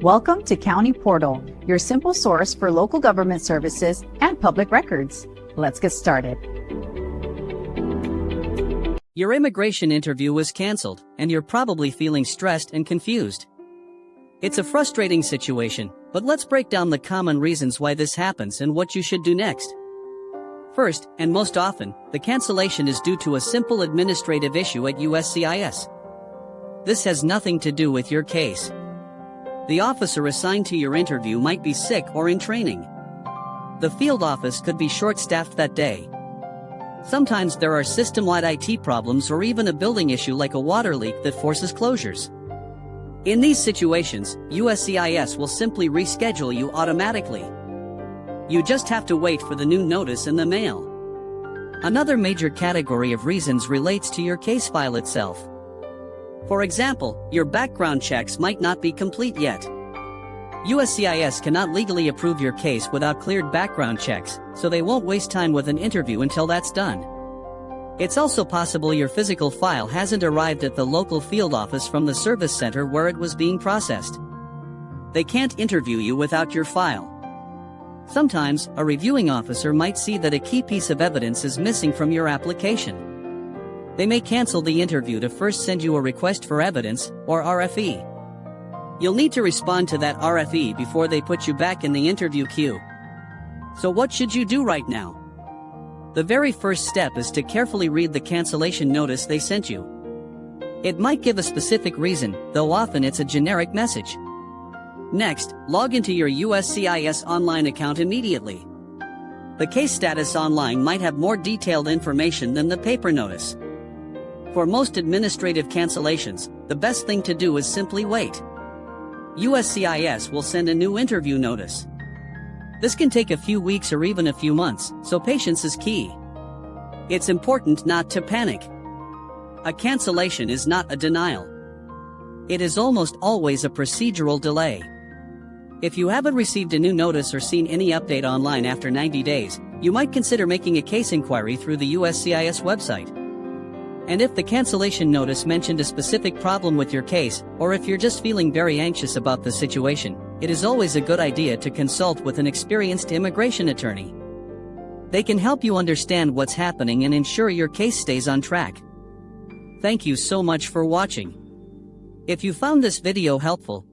Welcome to County Portal, your simple source for local government services and public records. Let's get started. Your immigration interview was canceled, and you're probably feeling stressed and confused. It's a frustrating situation, but let's break down the common reasons why this happens and what you should do next. First, and most often, the cancellation is due to a simple administrative issue at USCIS. This has nothing to do with your case. The officer assigned to your interview might be sick or in training. The field office could be short-staffed that day. Sometimes there are system-wide IT problems or even a building issue like a water leak that forces closures. In these situations, USCIS will simply reschedule you automatically. You just have to wait for the new notice in the mail. Another major category of reasons relates to your case file itself. For example, your background checks might not be complete yet. USCIS cannot legally approve your case without cleared background checks, so they won't waste time with an interview until that's done. It's also possible your physical file hasn't arrived at the local field office from the service center where it was being processed. They can't interview you without your file. Sometimes, a reviewing officer might see that a key piece of evidence is missing from your application. They may cancel the interview to first send you a request for evidence, or RFE. You'll need to respond to that RFE before they put you back in the interview queue. So what should you do right now? The very first step is to carefully read the cancellation notice they sent you. It might give a specific reason, though often it's a generic message. Next, log into your USCIS online account immediately. The case status online might have more detailed information than the paper notice. For most administrative cancellations, the best thing to do is simply wait. USCIS will send a new interview notice. This can take a few weeks or even a few months, so patience is key. It's important not to panic. A cancellation is not a denial. It is almost always a procedural delay. If you haven't received a new notice or seen any update online after 90 days, you might consider making a case inquiry through the USCIS website. And if the cancellation notice mentioned a specific problem with your case, or if you're just feeling very anxious about the situation, it is always a good idea to consult with an experienced immigration attorney. They can help you understand what's happening and ensure your case stays on track. Thank you so much for watching. If you found this video helpful,